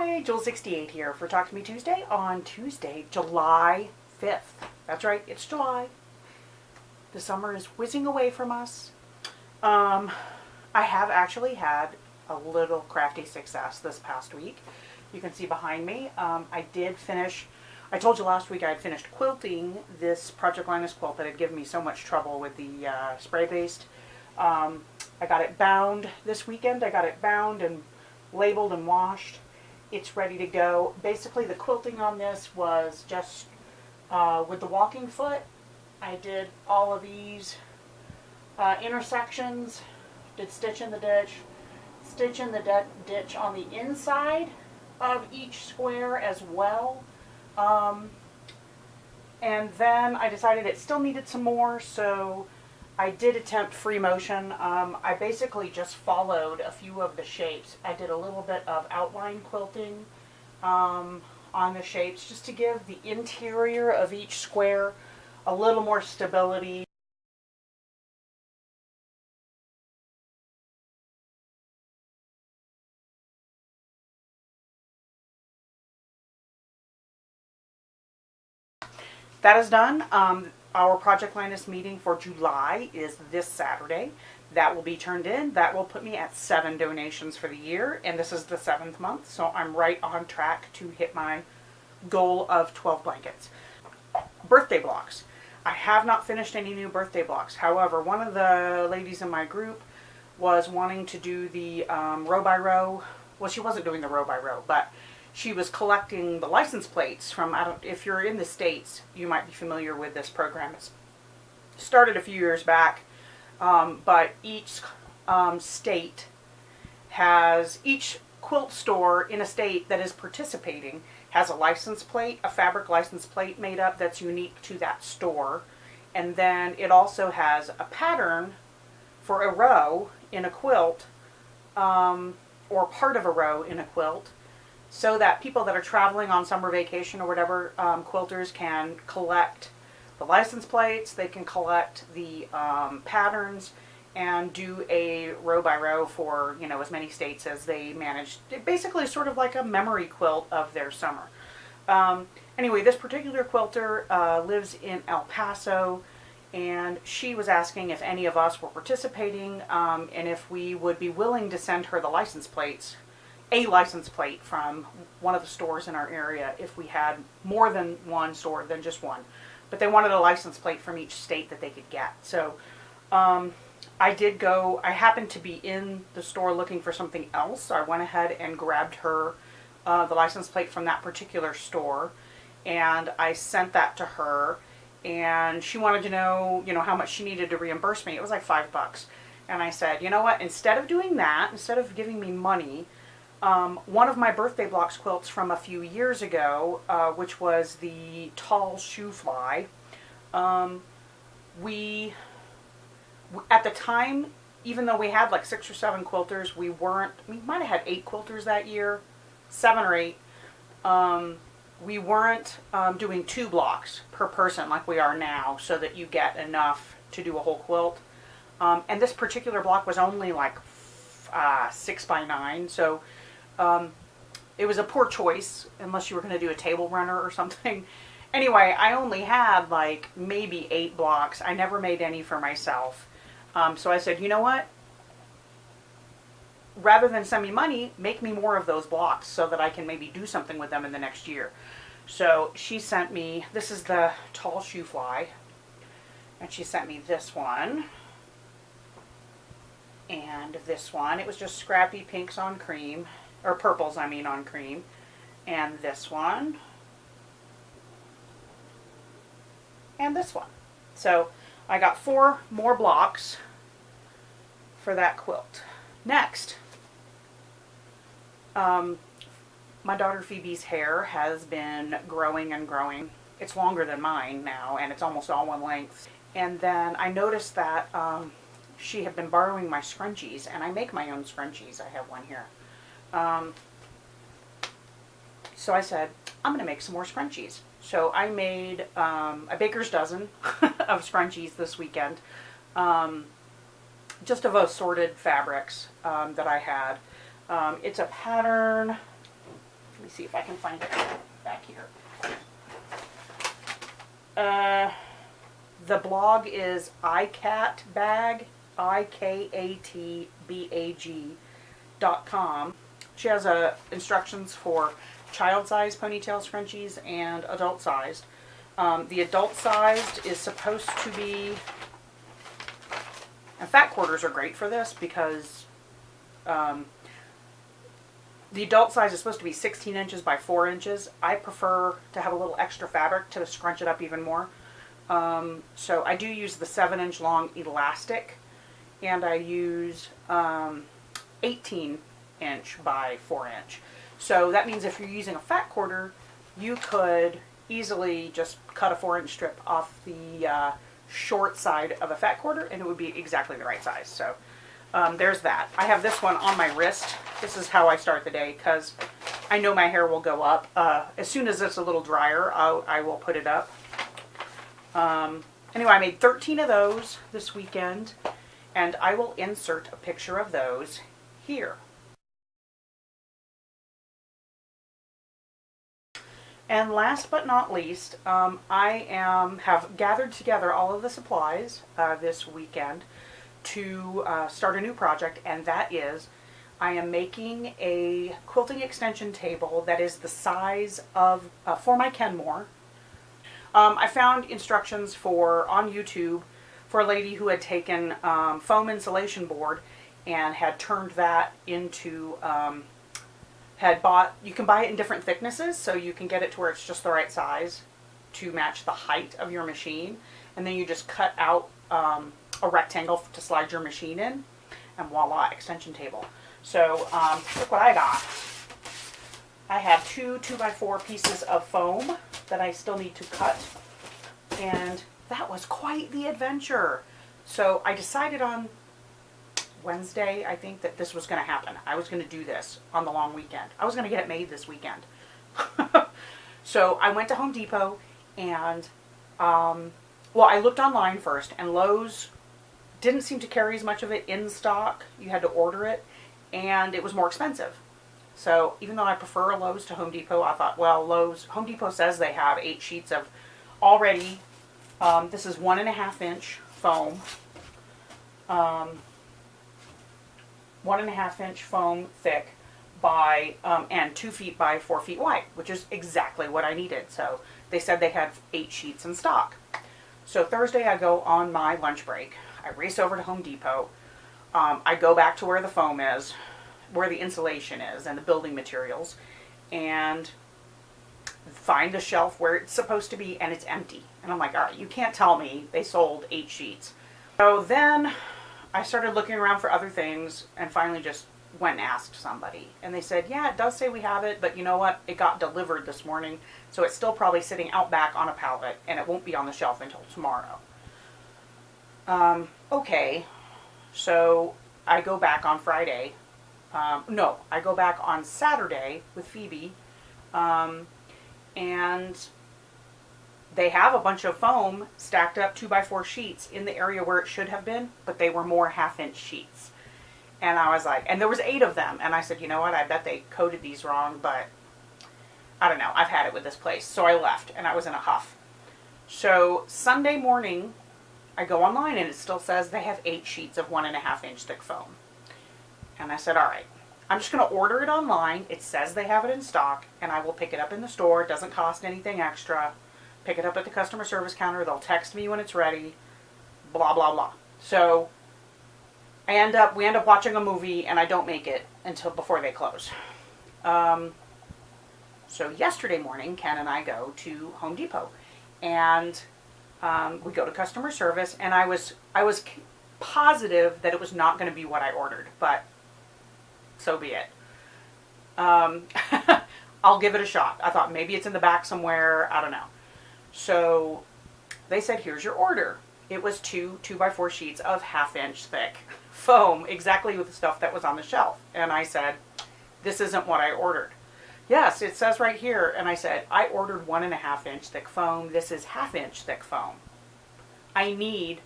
Hi, jewells68 here for Talk to Me Tuesday on Tuesday, July 5th. That's right, it's July. The summer is whizzing away from us. I have actually had a little crafty success this past week. You can see behind me, I did finish, I told you last week I had finished quilting this Project Linus quilt that had given me so much trouble with the spray-based. I got it bound this weekend. I got it bound and labeled and washed. It's ready to go. Basically, the quilting on this was just with the walking foot. I did all of these intersections, did stitch in the ditch on the inside of each square as well. And then I decided it still needed some more, so I did attempt free motion. I basically just followed a few of the shapes. I did a little bit of outline quilting on the shapes just to give the interior of each square a little more stability. That is done. Our Project Linus meeting for July is this Saturday. That will be turned in. That will put me at 7 donations for the year, and this is the 7th month, so I'm right on track to hit my goal of 12 blankets. Birthday blocks. I have not finished any new birthday blocks. However, one of the ladies in my group was wanting to do the row by row. Well, she wasn't doing the row by row, but she was collecting the license plates from, if you're in the States, you might be familiar with this program. It's started a few years back, but each state has, each quilt store in a state that is participating has a license plate, a fabric license plate made up that's unique to that store. And then it also has a pattern for a row in a quilt, or part of a row in a quilt, so that people that are traveling on summer vacation or whatever, quilters can collect the license plates, they can collect the patterns, and do a row by row for, you know, as many states as they manage. Basically sort of like a memory quilt of their summer. Anyway, this particular quilter lives in El Paso, and she was asking if any of us were participating, and if we would be willing to send her the license plates, a license plate from one of the stores in our area if we had more than one store than just one. But they wanted a license plate from each state that they could get. So I did go, I happened to be in the store looking for something else, so I went ahead and grabbed her the license plate from that particular store, and I sent that to her, and she wanted to know, you know, how much she needed to reimburse me. It was like $5. And I said, you know what, instead of doing that, instead of giving me money, one of my birthday blocks quilts from a few years ago, which was the tall shoe fly, we at the time, even though we had like 6 or 7 quilters, we might have had 8 quilters that year, 7 or 8. We weren't doing 2 blocks per person like we are now, so that you get enough to do a whole quilt. And this particular block was only like 6 by 9, so it was a poor choice unless you were going to do a table runner or something. Anyway, I only had like maybe 8 blocks. I never made any for myself. So I said, you know what? Rather than send me money, make me more of those blocks so that I can maybe do something with them in the next year. So she sent me, this is the tall shoe fly, and she sent me this one and this one. It was just scrappy pinks on cream, or purples I mean on cream, and this one, and this one. So I got 4 more blocks for that quilt. Next, my daughter Phoebe's hair has been growing and growing. It's longer than mine now, and it's almost all one length. And then I noticed that she had been borrowing my scrunchies, and I make my own scrunchies. I have one here. So I said, I'm going to make some more scrunchies. So I made a baker's dozen of scrunchies this weekend, just of assorted fabrics that I had. It's a pattern, if see if I can find it back here. The blog is ikatbag, ikatbag.com. She has instructions for child-sized ponytail scrunchies and adult-sized. The adult-sized is supposed to be, and fat quarters are great for this because the adult size is supposed to be 16 inches by 4 inches. I prefer to have a little extra fabric to scrunch it up even more. So I do use the 7-inch long elastic, and I use 18-inch by 4-inch. So that means if you're using a fat quarter, you could easily just cut a 4-inch strip off the short side of a fat quarter, and it would be exactly the right size. So there's that. I have this one on my wrist. This is how I start the day because I know my hair will go up. As soon as it's a little drier, I will put it up. Anyway, I made 13 of those this weekend, and I will insert a picture of those here. And last but not least, I have gathered together all of the supplies this weekend to start a new project, and that is I am making a quilting extension table that is the size of, for my Kenmore. I found instructions on YouTube for a lady who had taken foam insulation board and had turned that into, you can buy it in different thicknesses, so you can get it to where it's just the right size to match the height of your machine, and then you just cut out a rectangle to slide your machine in, and voila, extension table. So look what I got. I have two 2x4 pieces of foam that I still need to cut, and that was quite the adventure. So I decided on Wednesday, I think, that this was going to happen. I was going to do this on the long weekend. I was going to get it made this weekend. So I went to Home Depot, and well, I looked online first, and Lowe's didn't seem to carry as much of it in stock. You had to order it, and it was more expensive. So even though I prefer Lowe's to Home Depot, I thought, well, Home Depot says they have 8 sheets of already, this is 1.5-inch foam, 1.5-inch foam thick by, and 2 feet by 4 feet wide, which is exactly what I needed. So they said they had 8 sheets in stock. So Thursday I go on my lunch break. I race over to Home Depot. I go back to where the foam is, where the insulation is, and the building materials, and find the shelf where it's supposed to be, and it's empty. And I'm like, all right, you can't tell me they sold 8 sheets. So then I started looking around for other things, and finally just went and asked somebody. And they said, yeah, it does say we have it, but you know what? It got delivered this morning, so it's still probably sitting out back on a pallet, and it won't be on the shelf until tomorrow. Okay, so I go back on Friday. No, I go back on Saturday with Phoebe, and they have a bunch of foam stacked up 2x4 sheets in the area where it should have been, but they were more 1/2-inch sheets. And I was like, and there was 8 of them, and I said, you know what, I bet they coded these wrong, but I don't know, I've had it with this place. So I left, and I was in a huff. So Sunday morning, I go online, and it still says they have 8 sheets of 1.5-inch thick foam. And I said, all right, I'm just going to order it online. It says they have it in stock, and I will pick it up in the store. It doesn't cost anything extra. Pick it up at the customer service counter. They'll text me when it's ready. Blah, blah, blah. So we end up watching a movie, and I don't make it until before they close. So yesterday morning, Ken and I go to Home Depot, and we go to customer service, and I was positive that it was not going to be what I ordered, but so be it. I'll give it a shot. I thought maybe it's in the back somewhere. I don't know. So they said, here's your order. It was 2 2x4 sheets of 1/2-inch thick foam, exactly with the stuff that was on the shelf. And I said, this isn't what I ordered. Yes, it says right here. And I said, I ordered 1.5-inch thick foam. This is 1/2-inch thick foam. I need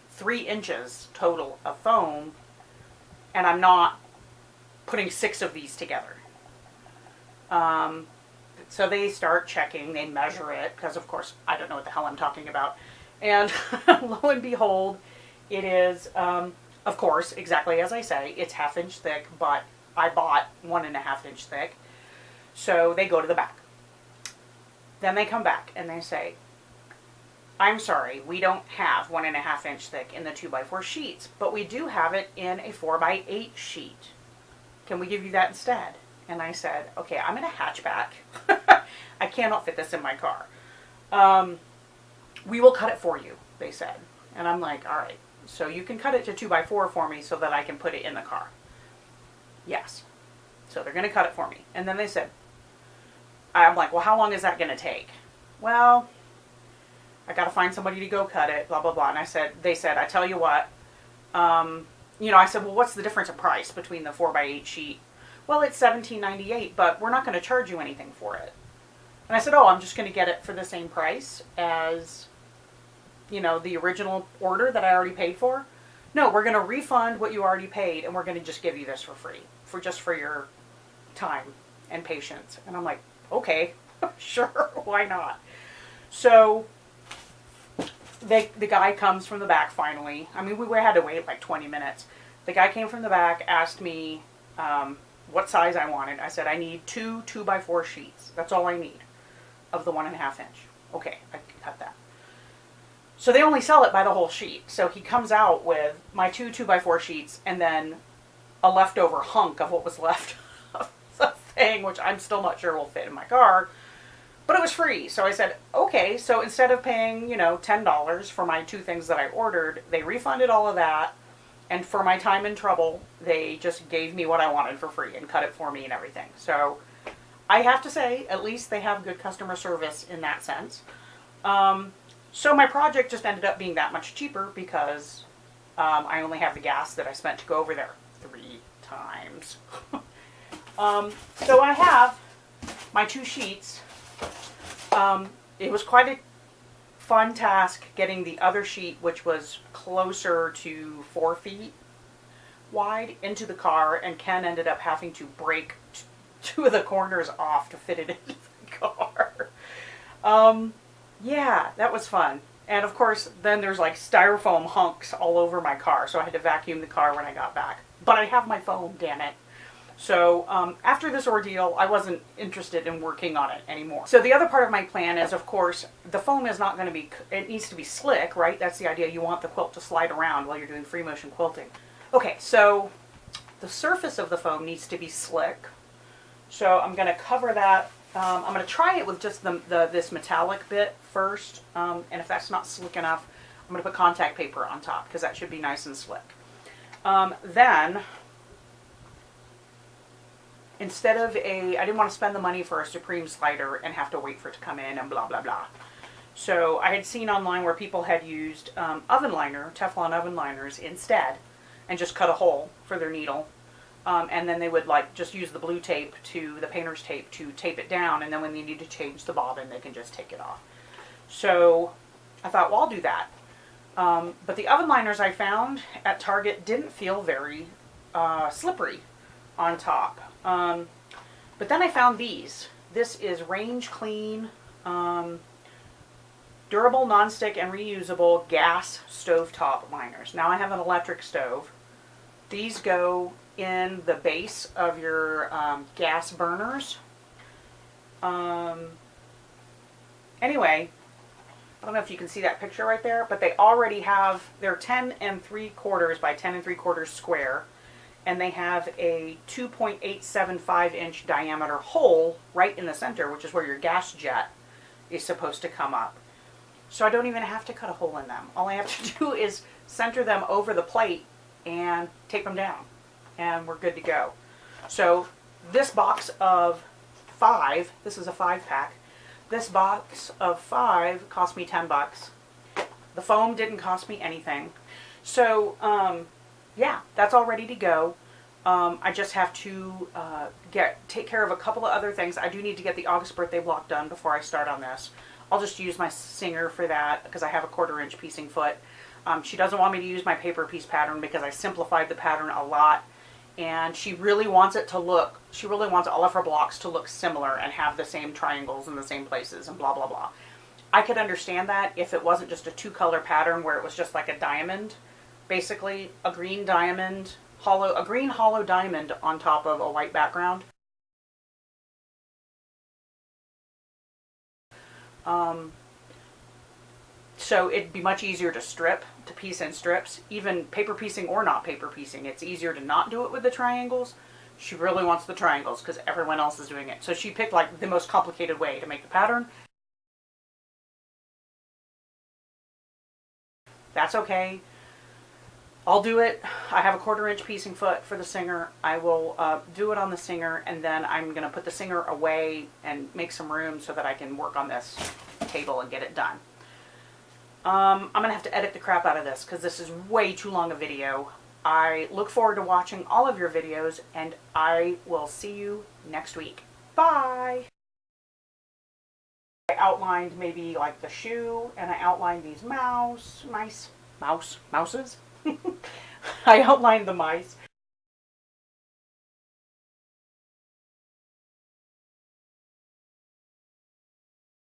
3 inches total of foam, and I'm not putting 6 of these together. So they start checking, they measure it, because of course I don't know what the hell I'm talking about. And lo and behold, it is, of course, exactly as I say, it's 1/2 inch thick, but I bought 1.5 inch thick. So they go to the back. Then they come back and they say, I'm sorry, we don't have 1.5 inch thick in the 2x4 sheets, but we do have it in a 4x8 sheet. Can we give you that instead? And I said, okay, I'm in a hatchback. I cannot fit this in my car. We will cut it for you, they said. And I'm like, all right, so you can cut it to 2x4 for me so that I can put it in the car. Yes. So they're going to cut it for me. And then they said, I'm like, well, how long is that going to take? Well, I got to find somebody to go cut it, blah, blah, blah. And they said, I tell you what, I said, well, what's the difference in price between the 4x8 sheet? Well, it's $17.98, but we're not going to charge you anything for it. And I said, oh, I'm just going to get it for the same price as, the original order that I already paid for. No, we're going to refund what you already paid, and we're going to just give you this for free, for your time and patience. And I'm like, okay, sure, why not? So the guy comes from the back finally. I mean, we had to wait like 20 minutes. The guy came from the back, asked me what size I wanted. I said, I need 2 2x4 sheets. That's all I need of the 1.5 inch. Okay, I can cut that. So they only sell it by the whole sheet. So he comes out with my 2 2x4 sheets and then a leftover hunk of what was left of the thing, which I'm still not sure will fit in my car. But it was free. So I said, okay, so instead of paying, $10 for my 2 things that I ordered, they refunded all of that. And for my time and trouble, they just gave me what I wanted for free and cut it for me and everything. So I have to say, at least they have good customer service in that sense. So my project just ended up being that much cheaper because I only have the gas that I spent to go over there 3 times. So I have my 2 sheets. It was quite a fun task getting the other sheet, which was closer to 4 feet wide, into the car, and Ken ended up having to break 2 of the corners off to fit it into the car. Yeah, that was fun. And of course, then there's like styrofoam hunks all over my car, so I had to vacuum the car when I got back. But I have my phone, damn it. So after this ordeal, I wasn't interested in working on it anymore. So the other part of my plan is, of course, the foam is not going to be, it needs to be slick, right? That's the idea. You want the quilt to slide around while you're doing free motion quilting. Okay, so the surface of the foam needs to be slick. So I'm going to cover that. I'm going to try it with just this metallic bit first. And if that's not slick enough, I'm going to put contact paper on top because that should be nice and slick. Then, instead of I didn't want to spend the money for a Supreme slider and have to wait for it to come in and blah, blah, blah. So I had seen online where people had used Teflon oven liners instead and just cut a hole for their needle. And then they would just use the blue tape the painter's tape to tape it down, and then when they need to change the bobbin, they can just take it off. So I thought, well, I'll do that. But the oven liners I found at Target didn't feel very slippery on top. But then I found these. This is Range Clean, durable, nonstick, and reusable gas stovetop liners. Now I have an electric stove. These go in the base of your gas burners. Anyway, I don't know if you can see that picture right there, but they already have, they're 10 3/4 by 10 3/4 square, and they have a 2.875 inch diameter hole right in the center, which is where your gas jet is supposed to come up. So I don't even have to cut a hole in them. All I have to do is center them over the plate and tape them down, and we're good to go. So this box of 5, this is a 5-pack, this box of 5 cost me $10. The foam didn't cost me anything. So yeah, that's all ready to go. I just have to take care of a couple of other things. I do need to get the August birthday block done before I start on this. I'll just use my Singer for that because I have a 1/4 inch piecing foot. She doesn't want me to use my paper piece pattern because I simplified the pattern a lot And she really wants it to look, she really wants all of her blocks to look similar and have the same triangles in the same places and blah, blah, blah. I could understand that if it wasn't just a two-color pattern where it was just like a diamond, basically a green diamond, a green hollow diamond on top of a white background. So it'd be much easier to strip, to piece in strips, even paper piecing or not paper piecing. It's easier to not do it with the triangles. She really wants the triangles because everyone else is doing it. So she picked like the most complicated way to make the pattern. That's okay. I'll do it. I have a 1/4 inch piecing foot for the singer. I will do it on the singer, and then I'm going to put the singer away and make some room so that I can work on this table and get it done. I'm going to have to edit the crap out of this because this is way too long a video. I look forward to watching all of your videos, and I will see you next week. Bye! I outlined maybe like the shoe, and I outlined these mouses. I outlined the mice.